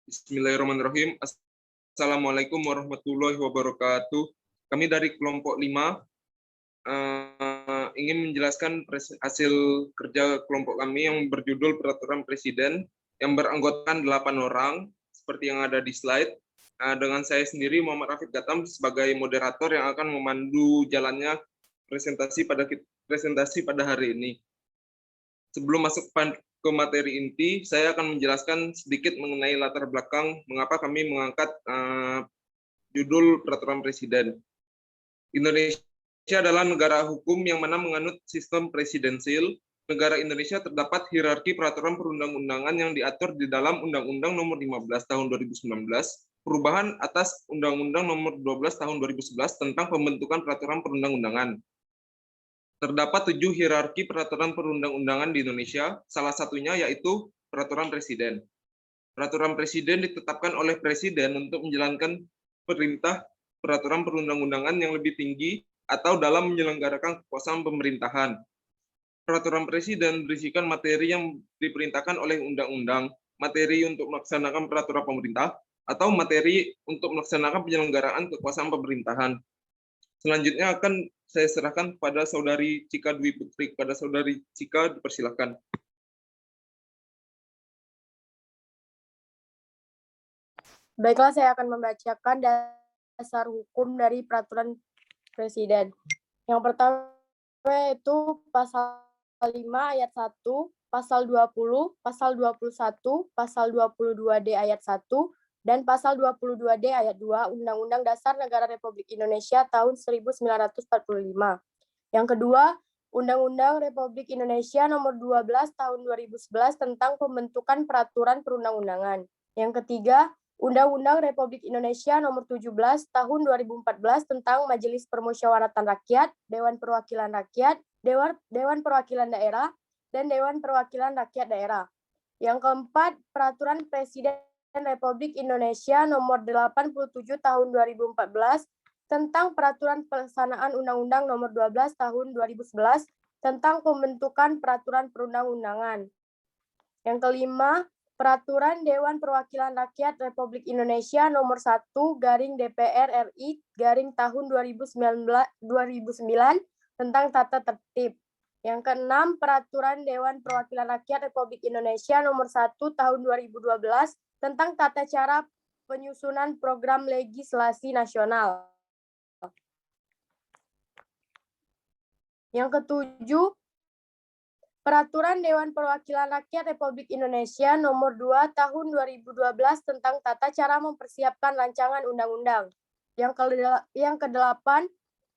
Bismillahirrahmanirrahim. Assalamualaikum warahmatullahi wabarakatuh. Kami dari kelompok 5 ingin menjelaskan hasil kerja kelompok kami yang berjudul Peraturan Presiden yang beranggotakan 8 orang, seperti yang ada di slide. Dengan saya sendiri, Muhammad Rafiq Gatam, sebagai moderator yang akan memandu jalannya presentasi pada hari ini. Sebelum masuk ke materi inti, saya akan menjelaskan sedikit mengenai latar belakang mengapa kami mengangkat judul Peraturan Presiden. Indonesia adalah negara hukum yang mana menganut sistem presidensil. Negara Indonesia terdapat hierarki peraturan perundang-undangan yang diatur di dalam Undang-Undang Nomor 15 Tahun 2019, perubahan atas Undang-Undang Nomor 12 Tahun 2011 tentang pembentukan peraturan perundang-undangan. Terdapat 7 hierarki peraturan perundang-undangan di Indonesia, salah satunya yaitu Peraturan Presiden. Peraturan Presiden ditetapkan oleh Presiden untuk menjalankan perintah peraturan perundang-undangan yang lebih tinggi atau dalam menyelenggarakan kekuasaan pemerintahan. Peraturan Presiden berisikan materi yang diperintahkan oleh undang-undang, materi untuk melaksanakan peraturan pemerintah, atau materi untuk melaksanakan penyelenggaraan kekuasaan pemerintahan. Selanjutnya akan saya serahkan kepada Saudari Cika Dwi Putri. Kepada Saudari Cika, dipersilakan. Baiklah, saya akan membacakan dasar hukum dari Peraturan Presiden. Yang pertama yaitu Pasal 5 Ayat 1, Pasal 20, Pasal 21, Pasal 22D Ayat 1, dan Pasal 22D Ayat 2 Undang-Undang Dasar Negara Republik Indonesia tahun 1945. Yang kedua, Undang-Undang Republik Indonesia Nomor 12 Tahun 2011 tentang pembentukan peraturan perundang-undangan. Yang ketiga, Undang-Undang Republik Indonesia Nomor 17 Tahun 2014 tentang Majelis Permusyawaratan Rakyat, Dewan Perwakilan Rakyat, Dewan Perwakilan Daerah, dan Dewan Perwakilan Rakyat Daerah. Yang keempat, Peraturan Presiden Republik Indonesia Nomor 87 Tahun 2014 tentang Peraturan Pelaksanaan Undang-Undang Nomor 12 Tahun 2011 tentang pembentukan peraturan perundang-undangan. Yang kelima, Peraturan Dewan Perwakilan Rakyat Republik Indonesia Nomor 1/DPR RI tahun 2009 tentang tata tertib. Yang keenam, Peraturan Dewan Perwakilan Rakyat Republik Indonesia Nomor 1 Tahun 2012 tentang tata cara penyusunan program legislasi nasional. Yang ketujuh, Peraturan Dewan Perwakilan Rakyat Republik Indonesia Nomor 2 Tahun 2012 tentang tata cara mempersiapkan rancangan undang-undang. Yang kedelapan,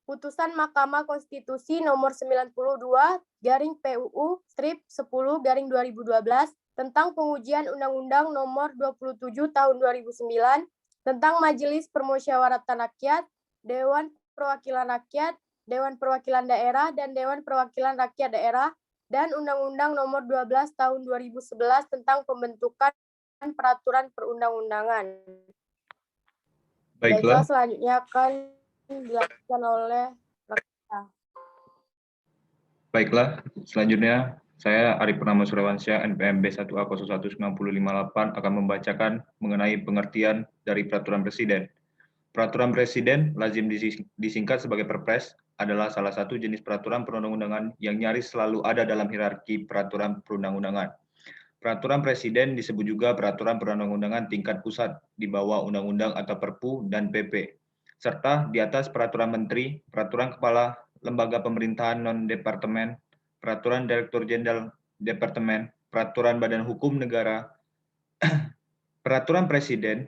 Putusan Mahkamah Konstitusi Nomor 92/PUU/10/2012 tentang pengujian Undang-Undang Nomor 27 Tahun 2009 tentang Majelis Permusyawaratan Rakyat, Dewan Perwakilan Rakyat, Dewan Perwakilan Daerah, dan Dewan Perwakilan Rakyat Daerah, dan Undang-Undang Nomor 12 Tahun 2011 tentang pembentukan peraturan perundang-undangan. Baiklah. Selanjutnya akan dilakukan oleh Rakyat. Baiklah, selanjutnya saya Arif Purnama Surawansyah, NPM B1A019058 akan membacakan mengenai pengertian dari Peraturan Presiden. Peraturan Presiden, lazim disingkat sebagai Perpres, adalah salah satu jenis peraturan perundang-undangan yang nyaris selalu ada dalam hierarki peraturan perundang-undangan. Peraturan Presiden disebut juga peraturan perundang-undangan tingkat pusat di bawah undang-undang atau Perpu dan PP, serta di atas peraturan menteri, peraturan kepala lembaga pemerintahan non-departemen, peraturan direktur jenderal departemen, peraturan badan hukum negara. Peraturan Presiden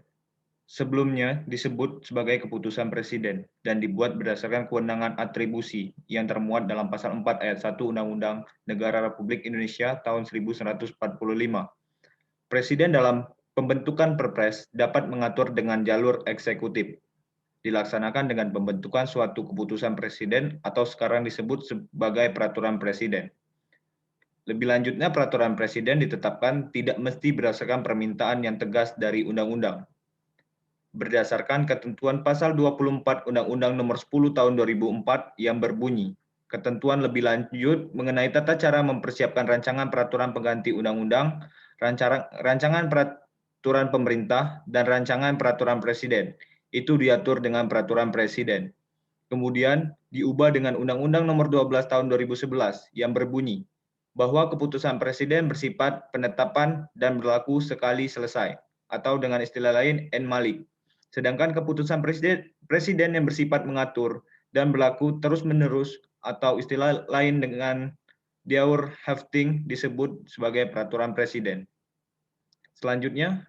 sebelumnya disebut sebagai keputusan Presiden dan dibuat berdasarkan kewenangan atribusi yang termuat dalam Pasal 4 Ayat 1 Undang-Undang Negara Republik Indonesia tahun 1945. Presiden dalam pembentukan Perpres dapat mengatur dengan jalur eksekutif, dilaksanakan dengan pembentukan suatu keputusan Presiden atau sekarang disebut sebagai Peraturan Presiden. Lebih lanjutnya, Peraturan Presiden ditetapkan tidak mesti berdasarkan permintaan yang tegas dari undang-undang. Berdasarkan ketentuan Pasal 24 Undang-Undang Nomor 10 Tahun 2004 yang berbunyi, ketentuan lebih lanjut mengenai tata cara mempersiapkan rancangan peraturan pengganti undang-undang, rancangan peraturan pemerintah dan rancangan peraturan presiden. Itu diatur dengan peraturan presiden. Kemudian diubah dengan Undang-Undang Nomor 12 Tahun 2011 yang berbunyi bahwa keputusan presiden bersifat penetapan dan berlaku sekali selesai, atau dengan istilah lain en-malik. Sedangkan keputusan presiden yang bersifat mengatur dan berlaku terus-menerus, atau istilah lain dengan Dauerhaftung, disebut sebagai peraturan presiden. Selanjutnya,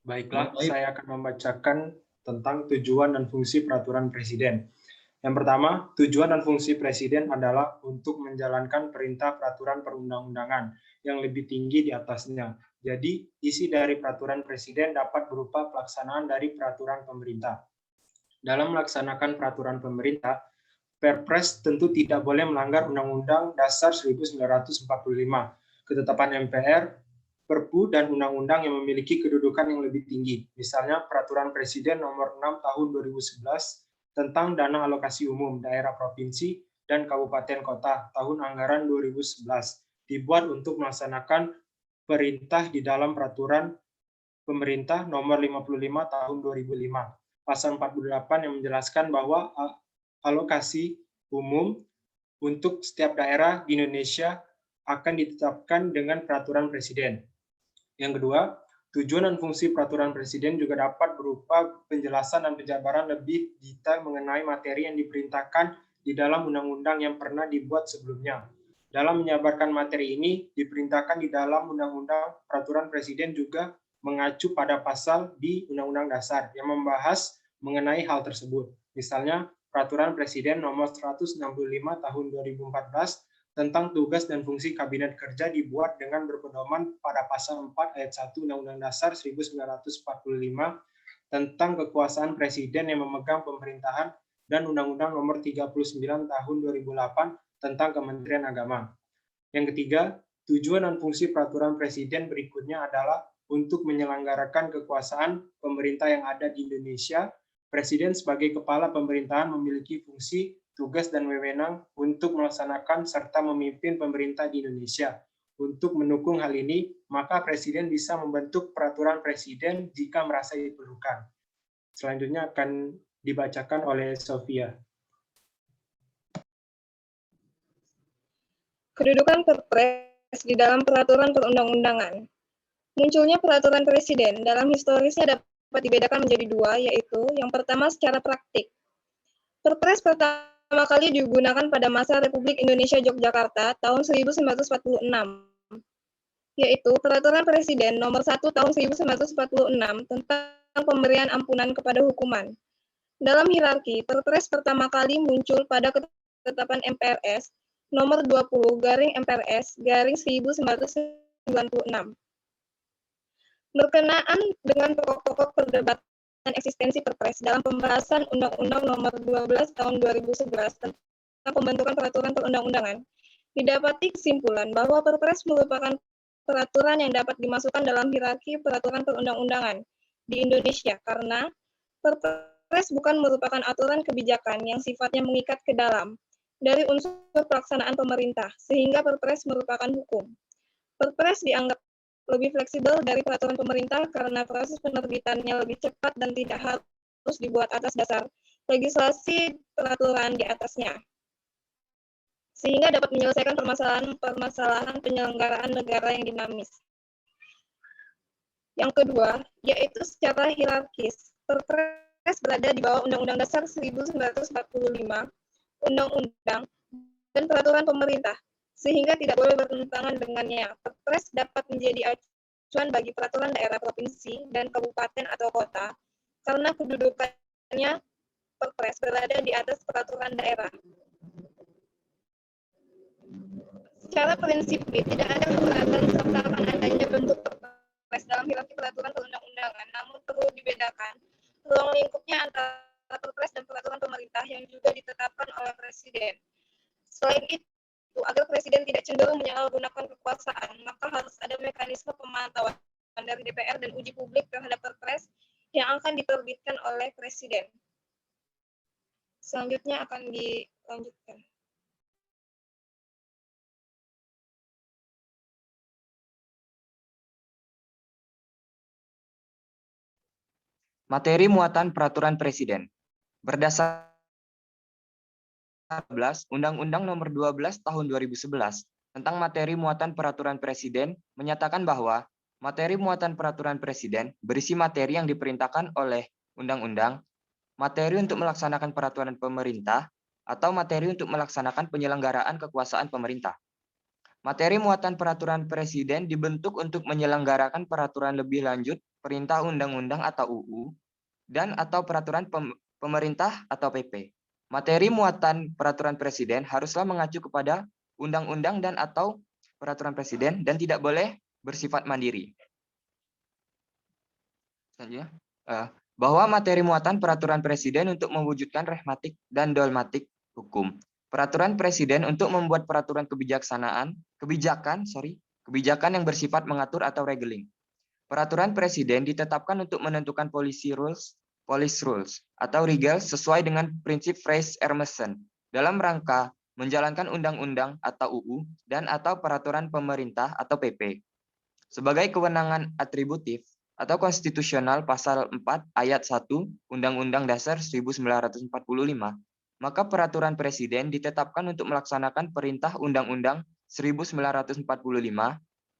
Baiklah, saya akan membacakan tentang tujuan dan fungsi peraturan presiden. Yang pertama, tujuan dan fungsi presiden adalah untuk menjalankan perintah peraturan perundang-undangan yang lebih tinggi di atasnya. Jadi, isi dari peraturan presiden dapat berupa pelaksanaan dari peraturan pemerintah. Dalam melaksanakan peraturan pemerintah, Perpres tentu tidak boleh melanggar Undang-Undang Dasar 1945, ketetapan MPR, Perpu, dan undang-undang yang memiliki kedudukan yang lebih tinggi. Misalnya, Peraturan Presiden Nomor 6 Tahun 2011 tentang dana alokasi umum daerah provinsi dan kabupaten kota tahun anggaran 2011 dibuat untuk melaksanakan perintah di dalam Peraturan Pemerintah Nomor 55 Tahun 2005. Pasal 48 yang menjelaskan bahwa alokasi umum untuk setiap daerah di Indonesia akan ditetapkan dengan peraturan presiden. Yang kedua, tujuan dan fungsi peraturan presiden juga dapat berupa penjelasan dan penjabaran lebih detail mengenai materi yang diperintahkan di dalam undang-undang yang pernah dibuat sebelumnya. Dalam menjabarkan materi ini, diperintahkan di dalam undang-undang peraturan presiden juga mengacu pada pasal di Undang-Undang Dasar yang membahas mengenai hal tersebut. Misalnya, Peraturan Presiden Nomor 165 Tahun 2014 tentang tugas dan fungsi Kabinet Kerja dibuat dengan berpedoman pada pasal 4 ayat 1 Undang-Undang Dasar 1945 tentang kekuasaan Presiden yang memegang pemerintahan dan Undang-Undang Nomor 39 Tahun 2008 tentang Kementerian Agama. Yang ketiga, tujuan dan fungsi peraturan Presiden berikutnya adalah untuk menyelenggarakan kekuasaan pemerintah yang ada di Indonesia. Presiden sebagai kepala pemerintahan memiliki fungsi, tugas, dan wewenang untuk melaksanakan serta memimpin pemerintah di Indonesia. Untuk mendukung hal ini, maka Presiden bisa membentuk peraturan Presiden jika merasa diperlukan. Selanjutnya akan dibacakan oleh Sofia. Kedudukan Perpres di dalam peraturan perundang-undangan. Munculnya peraturan presiden dalam historisnya dapat dibedakan menjadi dua, yaitu yang pertama secara praktik. Perpres pertama kali digunakan pada masa Republik Indonesia Yogyakarta tahun 1946, yaitu Peraturan Presiden Nomor 1 Tahun 1946 tentang pemberian ampunan kepada hukuman. Dalam hierarki, Perpres pertama kali muncul pada ketetapan MPRS Nomor 20/MPRS 1996. Berkenaan dengan pokok-pokok perdebatan eksistensi Perpres dalam pembahasan Undang-Undang Nomor 12 Tahun 2011 tentang pembentukan peraturan perundang-undangan, didapati kesimpulan bahwa Perpres merupakan peraturan yang dapat dimasukkan dalam hierarki peraturan perundang-undangan di Indonesia karena Perpres bukan merupakan aturan kebijakan yang sifatnya mengikat ke dalam dari unsur pelaksanaan pemerintah, sehingga Perpres merupakan hukum. Perpres dianggap lebih fleksibel dari peraturan pemerintah karena proses penerbitannya lebih cepat dan tidak harus dibuat atas dasar legislasi peraturan di atasnya, sehingga dapat menyelesaikan permasalahan penyelenggaraan negara yang dinamis. Yang kedua, yaitu secara hierarkis. Perpres berada di bawah Undang-Undang Dasar 1945, Undang-Undang, dan peraturan pemerintah, sehingga tidak boleh bertentangan dengannya. Perpres dapat menjadi acuan bagi peraturan daerah, provinsi, dan kabupaten atau kota, karena kedudukannya Perpres berada di atas peraturan daerah. Secara prinsip, tidak ada keberatan serta akan adanya bentuk Perpres dalam hierarki peraturan perundang-undangan, namun perlu dibedakan ruang lingkupnya antara Perpres dan peraturan pemerintah yang juga ditetapkan oleh Presiden. Selain itu, agar Presiden tidak cenderung menyalahgunakan kekuasaan, maka harus ada mekanisme pemantauan dari DPR dan uji publik terhadap Perpres yang akan diterbitkan oleh Presiden. Selanjutnya akan dilanjutkan. Materi muatan peraturan presiden. Berdasar Undang-Undang Nomor 12 Tahun 2011 tentang materi muatan peraturan presiden menyatakan bahwa materi muatan peraturan presiden berisi materi yang diperintahkan oleh undang-undang, materi untuk melaksanakan peraturan pemerintah, atau materi untuk melaksanakan penyelenggaraan kekuasaan pemerintah. Materi muatan peraturan presiden dibentuk untuk menyelenggarakan peraturan lebih lanjut, perintah undang-undang atau UU, dan atau peraturan pemerintah atau PP. Materi muatan peraturan presiden haruslah mengacu kepada undang-undang dan atau peraturan presiden dan tidak boleh bersifat mandiri. Selanjutnya, bahwa materi muatan peraturan presiden untuk mewujudkan rehmatik dan dolmatik hukum. Peraturan presiden untuk membuat peraturan kebijakan yang bersifat mengatur atau regeling. Peraturan presiden ditetapkan untuk menentukan policy rules atau regels sesuai dengan prinsip Fraser-Emerson dalam rangka menjalankan undang-undang atau UU dan atau peraturan pemerintah atau PP. Sebagai kewenangan atributif atau konstitusional pasal 4 ayat 1 Undang-Undang Dasar 1945, maka peraturan presiden ditetapkan untuk melaksanakan perintah Undang-Undang 1945,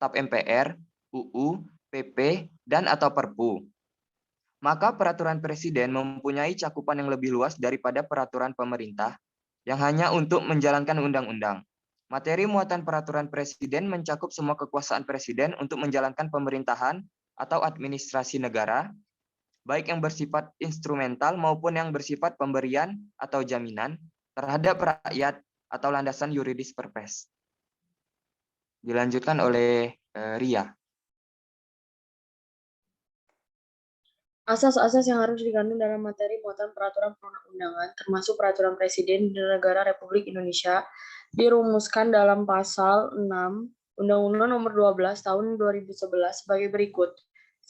TAP MPR, UU, PP, dan atau Perpu. Maka peraturan presiden mempunyai cakupan yang lebih luas daripada peraturan pemerintah yang hanya untuk menjalankan undang-undang. Materi muatan peraturan presiden mencakup semua kekuasaan presiden untuk menjalankan pemerintahan atau administrasi negara, baik yang bersifat instrumental maupun yang bersifat pemberian atau jaminan terhadap rakyat atau landasan yuridis perpres. Dilanjutkan oleh Ria. Asas-asas yang harus dikandung dalam materi muatan peraturan perundang-undangan, termasuk peraturan presiden di negara Republik Indonesia, dirumuskan dalam pasal 6 Undang-Undang Nomor 12 Tahun 2011 sebagai berikut.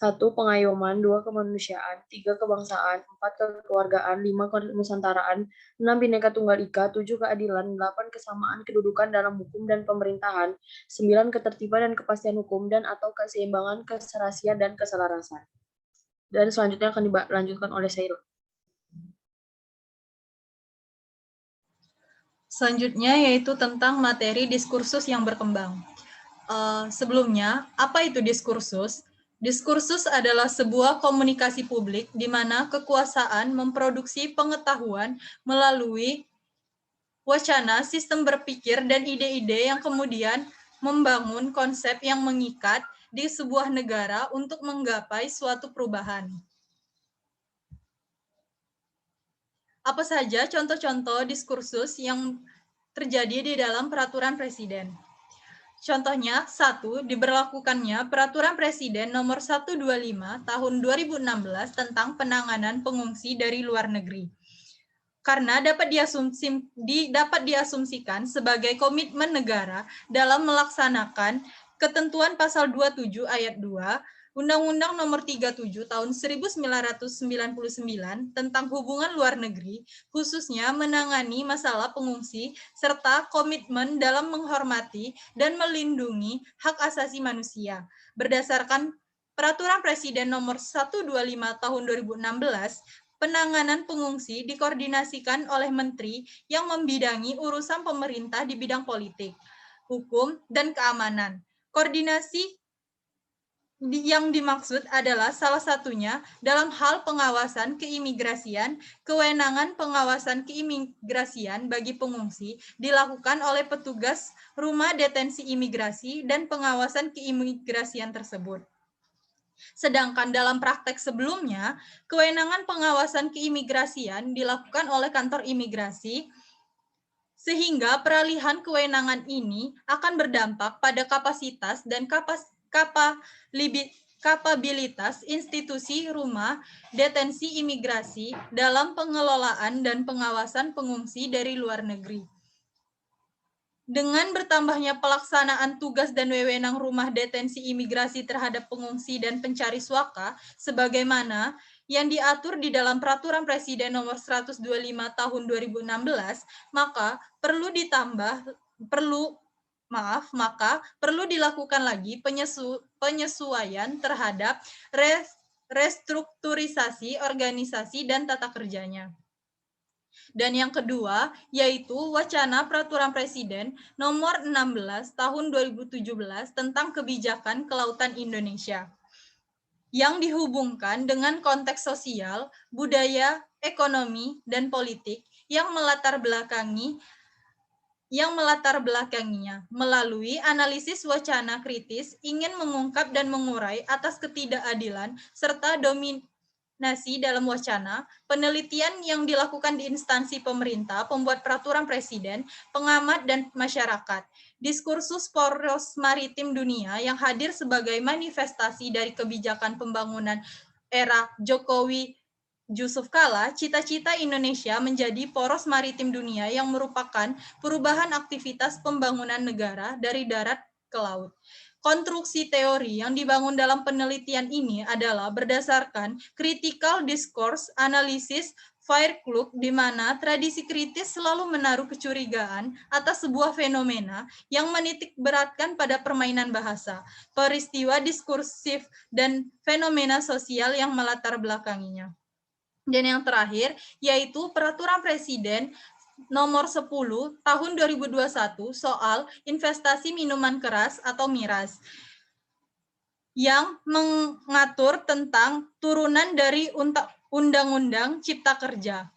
1. Pengayoman, 2. Kemanusiaan, 3. Kebangsaan, 4. Kekeluargaan, 5. Kenusantaraan, 6. Bhinneka Tunggal Ika, 7. Keadilan, 8. Kesamaan kedudukan dalam hukum dan pemerintahan, 9. Ketertiban dan kepastian hukum dan atau keseimbangan, keserasian, dan keselarasan. Dan selanjutnya akan dilanjutkan oleh Sairul. Selanjutnya yaitu tentang materi diskursus yang berkembang. Sebelumnya, apa itu diskursus? Diskursus adalah sebuah komunikasi publik di mana kekuasaan memproduksi pengetahuan melalui wacana, sistem berpikir, dan ide-ide yang kemudian membangun konsep yang mengikat di sebuah negara untuk menggapai suatu perubahan. Apa saja contoh-contoh diskursus yang terjadi di dalam peraturan presiden? Contohnya, 1. Diberlakukannya Peraturan Presiden Nomor 125 Tahun 2016 tentang penanganan pengungsi dari luar negeri. Karena dapat diasumsikan sebagai komitmen negara dalam melaksanakan ketentuan pasal 27 ayat 2 Undang-Undang Nomor 37 Tahun 1999 tentang hubungan luar negeri, khususnya menangani masalah pengungsi, serta komitmen dalam menghormati dan melindungi hak asasi manusia. Berdasarkan Peraturan Presiden Nomor 125 Tahun 2016, penanganan pengungsi dikoordinasikan oleh menteri yang membidangi urusan pemerintah di bidang politik, hukum, dan keamanan. Koordinasi yang dimaksud adalah salah satunya dalam hal pengawasan keimigrasian, kewenangan pengawasan keimigrasian bagi pengungsi dilakukan oleh petugas rumah detensi imigrasi dan pengawasan keimigrasian tersebut. Sedangkan dalam praktek sebelumnya, kewenangan pengawasan keimigrasian dilakukan oleh kantor imigrasi, sehingga peralihan kewenangan ini akan berdampak pada kapasitas dan kapabilitas institusi rumah detensi imigrasi dalam pengelolaan dan pengawasan pengungsi dari luar negeri. Dengan bertambahnya pelaksanaan tugas dan wewenang rumah detensi imigrasi terhadap pengungsi dan pencari suaka, sebagaimana yang diatur di dalam Peraturan Presiden Nomor 125 Tahun 2016, maka perlu dilakukan lagi penyesuaian terhadap restrukturisasi organisasi dan tata kerjanya. Dan yang kedua, yaitu wacana Peraturan Presiden Nomor 16 Tahun 2017 tentang Kebijakan Kelautan Indonesia, yang dihubungkan dengan konteks sosial, budaya, ekonomi, dan politik yang melatar belakanginya melalui analisis wacana kritis ingin mengungkap dan mengurai atas ketidakadilan serta dominasi dalam wacana, penelitian yang dilakukan di instansi pemerintah, pembuat peraturan presiden, pengamat, dan masyarakat. Diskursus poros maritim dunia yang hadir sebagai manifestasi dari kebijakan pembangunan era Jokowi Yusuf Kala, cita-cita Indonesia menjadi poros maritim dunia yang merupakan perubahan aktivitas pembangunan negara dari darat ke laut. Konstruksi teori yang dibangun dalam penelitian ini adalah berdasarkan critical discourse analysis Fairclough, di mana tradisi kritis selalu menaruh kecurigaan atas sebuah fenomena yang menitik beratkan pada permainan bahasa, peristiwa diskursif, dan fenomena sosial yang melatar belakanginya. Dan yang terakhir, yaitu Peraturan Presiden Nomor 10 Tahun 2021 soal investasi minuman keras atau miras, yang mengatur tentang turunan dari Undang-Undang Cipta Kerja.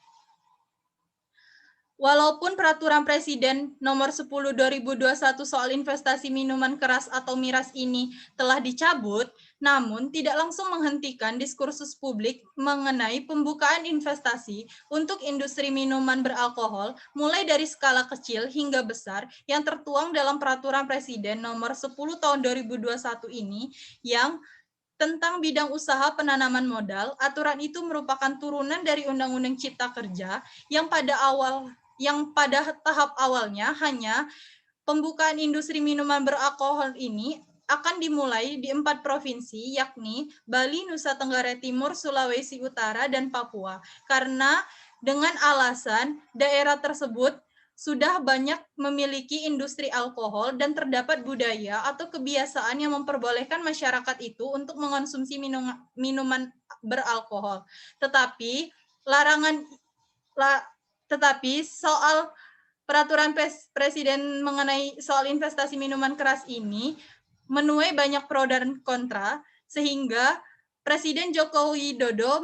Walaupun Peraturan Presiden Nomor 10 2021 soal investasi minuman keras atau miras ini telah dicabut, namun tidak langsung menghentikan diskursus publik mengenai pembukaan investasi untuk industri minuman beralkohol mulai dari skala kecil hingga besar yang tertuang dalam Peraturan Presiden Nomor 10 Tahun 2021 ini, yang tentang bidang usaha penanaman modal. Aturan itu merupakan turunan dari Undang-Undang Cipta Kerja yang pada tahap awalnya hanya pembukaan industri minuman beralkohol ini akan dimulai di 4 provinsi, yakni Bali, Nusa Tenggara Timur, Sulawesi Utara, dan Papua. Karena dengan alasan daerah tersebut sudah banyak memiliki industri alkohol dan terdapat budaya atau kebiasaan yang memperbolehkan masyarakat itu untuk mengonsumsi minuman beralkohol. Tetapi soal Peraturan Presiden mengenai soal investasi minuman keras ini menuai banyak pro dan kontra, sehingga Presiden Joko Widodo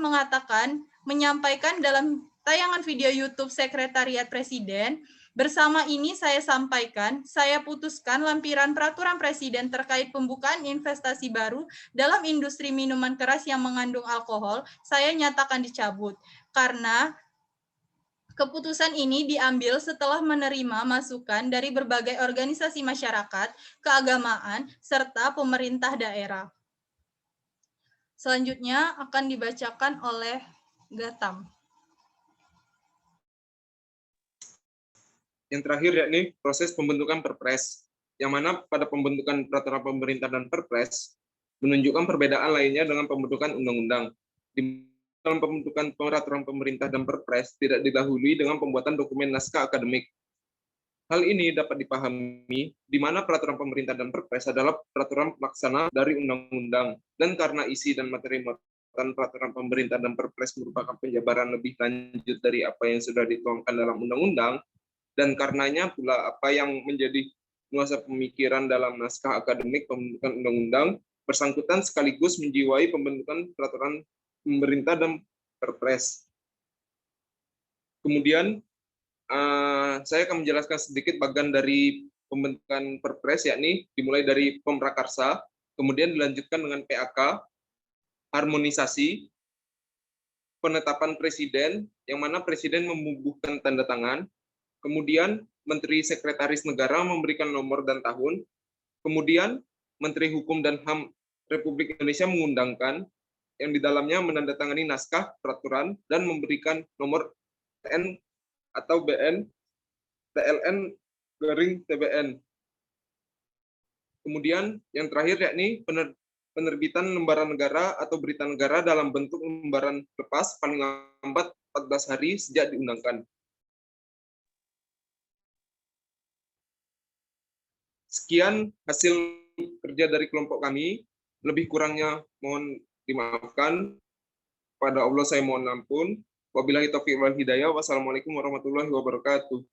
menyampaikan dalam tayangan video YouTube Sekretariat Presiden, bersama ini saya putuskan lampiran Peraturan Presiden terkait pembukaan investasi baru dalam industri minuman keras yang mengandung alkohol, saya nyatakan dicabut, karena keputusan ini diambil setelah menerima masukan dari berbagai organisasi masyarakat, keagamaan, serta pemerintah daerah. Selanjutnya akan dibacakan oleh Gatam. Yang terakhir yakni proses pembentukan Perpres, yang mana pada pembentukan peraturan pemerintah dan Perpres menunjukkan perbedaan lainnya dengan pembentukan undang-undang. Di dalam pembentukan peraturan pemerintah dan Perpres tidak didahului dengan pembuatan dokumen naskah akademik. Hal ini dapat dipahami di mana peraturan pemerintah dan Perpres adalah peraturan pelaksana dari undang-undang, dan karena isi dan materi muatan peraturan pemerintah dan Perpres merupakan penjabaran lebih lanjut dari apa yang sudah dituangkan dalam undang-undang, dan karenanya pula apa yang menjadi nuansa pemikiran dalam naskah akademik pembentukan undang-undang bersangkutan sekaligus menjiwai pembentukan peraturan pemerintah dan Perpres. Kemudian saya akan menjelaskan sedikit bagian dari pembentukan Perpres, yakni dimulai dari pemrakarsa, kemudian dilanjutkan dengan PAK, harmonisasi, penetapan presiden, yang mana presiden membubuhkan tanda tangan, kemudian Menteri Sekretaris Negara memberikan nomor dan tahun, kemudian Menteri Hukum dan HAM Republik Indonesia mengundangkan, yang di dalamnya menandatangani naskah peraturan dan memberikan nomor TN atau BN, TLN-TBN. Kemudian yang terakhir yakni penerbitan lembaran negara atau berita negara dalam bentuk lembaran lepas paling lambat 14 hari sejak diundangkan. Sekian hasil kerja dari kelompok kami. Lebih kurangnya mohon dimaafkan. Pada Allah saya mohon ampun. Wabillahi taufiq wal hidayah. Wassalamualaikum warahmatullahi wabarakatuh.